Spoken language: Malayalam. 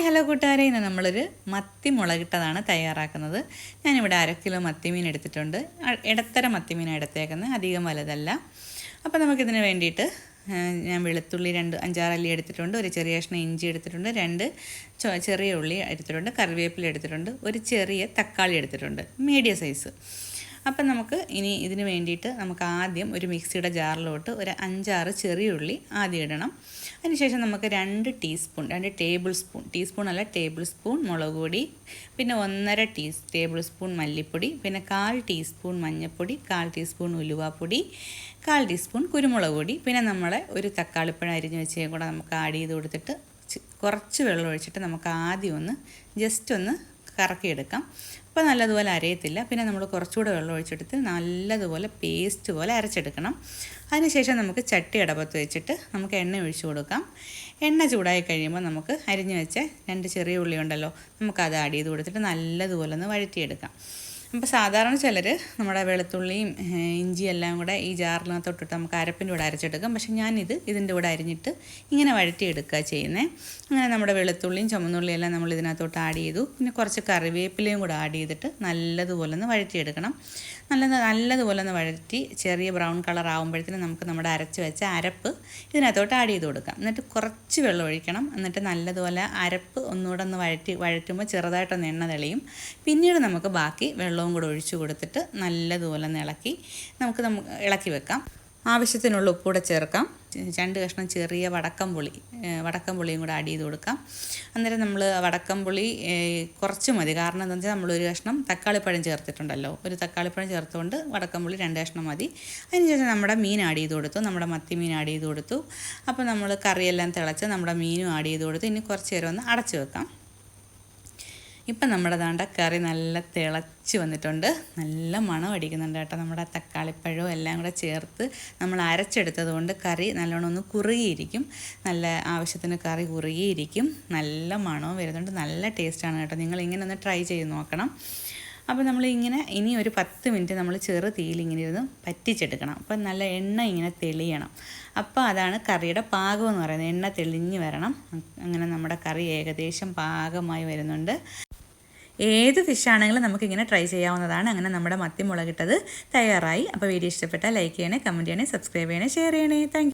ഹായ് ഹലോ കൂട്ടുകാരെ, ഇന്ന് നമ്മളൊരു മത്തി മുളകിട്ടതാണ് തയ്യാറാക്കുന്നത്. ഞാനിവിടെ 1/2 കിലോ മത്തിമീൻ എടുത്തിട്ടുണ്ട്. ഇടത്തരം മത്തിമീനാണ് എടുത്തേക്കുന്നത്, അധികം വലുതല്ല. അപ്പോൾ നമുക്കിതിന് വേണ്ടിയിട്ട് ഞാൻ വെളുത്തുള്ളി 5-6 അല്ലി എടുത്തിട്ടുണ്ട്, ഒരു ചെറിയ കഷ്ണം ഇഞ്ചി എടുത്തിട്ടുണ്ട്, 2 ചെറിയ ഉള്ളി എടുത്തിട്ടുണ്ട്, കറിവേപ്പില എടുത്തിട്ടുണ്ട്, ഒരു ചെറിയ തക്കാളി എടുത്തിട്ടുണ്ട്, മീഡിയം സൈസ്. അപ്പം നമുക്ക് ഇനി ഇതിന് വേണ്ടിയിട്ട് നമുക്ക് ആദ്യം ഒരു മിക്സിയുടെ ജാറിലോട്ട് ഒരു 5-6 ചെറിയ ഉള്ളി ആദ്യം ഇടണം. അതിനുശേഷം നമുക്ക് 2 ടേബിൾ സ്പൂൺ മുളക് പൊടി, പിന്നെ 1.5 ടേബിൾ സ്പൂൺ മല്ലിപ്പൊടി, പിന്നെ 1/4 ടീസ്പൂൺ മഞ്ഞൾപ്പൊടി, 1/4 ടീസ്പൂൺ ഉലുവാപ്പൊടി, 1/4 ടീസ്പൂൺ കുരുമുളക് പൊടി, പിന്നെ നമ്മളെ ഒരു തക്കാളിപ്പഴം അരിഞ്ഞ് വെച്ചേ കൂടെ നമുക്ക് ആഡ് ചെയ്ത് കൊടുത്തിട്ട് കുറച്ച് വെള്ളം ഒഴിച്ചിട്ട് നമുക്ക് ആദ്യം ഒന്ന് ജസ്റ്റ് ഒന്ന് കറക്കിയെടുക്കാം. അപ്പോൾ നല്ലതുപോലെ അരയത്തില്ല. പിന്നെ നമ്മൾ കുറച്ചുകൂടെ വെള്ളം ഒഴിച്ചെടുത്ത് നല്ലതുപോലെ പേസ്റ്റ് പോലെ അരച്ചെടുക്കണം. അതിനുശേഷം നമുക്ക് ചട്ടി അടപ്പത്ത് വെച്ചിട്ട് നമുക്ക് എണ്ണ ഒഴിച്ചു കൊടുക്കാം. എണ്ണ ചൂടായി കഴിയുമ്പോൾ നമുക്ക് അരിഞ്ഞു വെച്ച 2 ചെറിയ ഉള്ളി ഉണ്ടല്ലോ, നമുക്കത് ആഡ് ചെയ്ത് കൊടുത്തിട്ട് നല്ലതുപോലെ ഒന്ന് വഴറ്റിയെടുക്കാം. അപ്പോൾ സാധാരണ ചിലർ നമ്മുടെ വെളുത്തുള്ളിയും ഇഞ്ചിയും എല്ലാം കൂടെ ഈ ജാറിനകത്തോട്ടിട്ട് നമുക്ക് അരപ്പിൻ്റെ കൂടെ അരച്ചെടുക്കാം. പക്ഷേ ഞാനിത് ഇതിൻ്റെ കൂടെ അരിഞ്ഞിട്ട് ഇങ്ങനെ വഴറ്റിയെടുക്കുക ചെയ്യുന്നത്. അങ്ങനെ നമ്മുടെ വെളുത്തുള്ളിയും ചുമന്നുള്ളിയും എല്ലാം നമ്മൾ ഇതിനകത്തോട്ട് ആഡ് ചെയ്തു. പിന്നെ കുറച്ച് കറിവേപ്പിലയും കൂടെ ആഡ് ചെയ്തിട്ട് നല്ലതുപോലെ ഒന്ന് വഴറ്റിയെടുക്കണം. നല്ലതുപോലെ ഒന്ന് വഴറ്റി ചെറിയ ബ്രൗൺ കളർ ആകുമ്പോഴത്തേനും നമുക്ക് നമ്മുടെ അരച്ച് വെച്ച അരപ്പ് ഇതിനകത്തോട്ട് ആഡ് ചെയ്ത് കൊടുക്കാം. എന്നിട്ട് കുറച്ച് വെള്ളം ഒഴിക്കണം. എന്നിട്ട് നല്ലതുപോലെ അരപ്പ് ഒന്നുകൂടെ ഒന്ന് വഴറ്റുമ്പോൾ ചെറുതായിട്ടൊന്ന് എണ്ണ തെളിയും. പിന്നീട് നമുക്ക് ബാക്കി വെള്ളവും കൂടെ ഒഴിച്ചു കൊടുത്തിട്ട് നല്ലതുപോലെ ഒന്ന് നമുക്ക് ഇളക്കി വെക്കാം. ആവശ്യത്തിനുള്ള ഉപ്പൂടെ ചേർക്കാം. 2 കഷ്ണം ചെറിയ വടക്കംപുളിയും കൂടെ ആഡ് ചെയ്ത് കൊടുക്കാം. അന്നേരം നമ്മൾ വടക്കംപുളി കുറച്ച് മതി. കാരണം എന്താണെന്ന് വെച്ചാൽ നമ്മളൊരു കഷ്ണം തക്കാളിപ്പഴം ചേർത്തിട്ടുണ്ടല്ലോ, ഒരു തക്കാളിപ്പഴം ചേർത്തുകൊണ്ട് വടക്കംപുളി 2 കഷ്ണം മതി. അതിനുശേഷം നമ്മുടെ മീൻ ആഡ് ചെയ്ത് കൊടുത്തു, നമ്മുടെ മത്തി മീൻ ആഡ് ചെയ്ത് കൊടുത്തു. അപ്പോൾ നമ്മൾ കറിയെല്ലാം തിളച്ച് നമ്മുടെ മീനും ആഡ് ചെയ്ത് കൊടുത്തു. ഇനി കുറച്ച് നേരം ഒന്ന് അടച്ചു വെക്കാം. ഇപ്പം നമ്മുടെ കറി നല്ല തിളച്ച് വന്നിട്ടുണ്ട്, നല്ല മണം അടിക്കുന്നുണ്ട് കേട്ടോ. നമ്മുടെ തക്കാളിപ്പഴവും എല്ലാം കൂടെ ചേർത്ത് നമ്മൾ അരച്ചെടുത്തത് കൊണ്ട് കറി നല്ലോണം ഒന്ന് കുറുകിയിരിക്കും. നല്ല ആവശ്യത്തിന് കറി കുറുകിയിരിക്കും, നല്ല മണവും വരുന്നുണ്ട്, നല്ല ടേസ്റ്റാണ് കേട്ടോ. നിങ്ങളിങ്ങനെ ഒന്ന് ട്രൈ ചെയ്ത് നോക്കണം. അപ്പോൾ ഇനി ഒരു 10 മിനിറ്റ് നമ്മൾ ചെറു തീയിൽ ഇങ്ങനെ ഇരുന്ന് പറ്റിച്ചെടുക്കണം. അപ്പം നല്ല എണ്ണ ഇങ്ങനെ തെളിയണം. അപ്പോൾ അതാണ് കറിയുടെ പാകം എന്ന് പറയുന്നത്. എണ്ണ തെളിഞ്ഞ് വരണം. അങ്ങനെ നമ്മുടെ കറി ഏകദേശം പാകമായി വരുന്നുണ്ട്. ഏത് ഫിഷാണെങ്കിലും നമുക്കിങ്ങനെ ട്രൈ ചെയ്യാവുന്നതാണ്. അങ്ങനെ നമ്മുടെ മത്തി മുളകിട്ടത് തയ്യാറായി. അപ്പോൾ വീഡിയോ ഇഷ്ടപ്പെട്ടാൽ ലൈക്ക് ചെയ്യണേ, കമൻറ്റ് ചെയ്യണേ, സബ്സ്ക്രൈബ് ചെയ്യണേ, ഷെയർ ചെയ്യണേ. Thank you.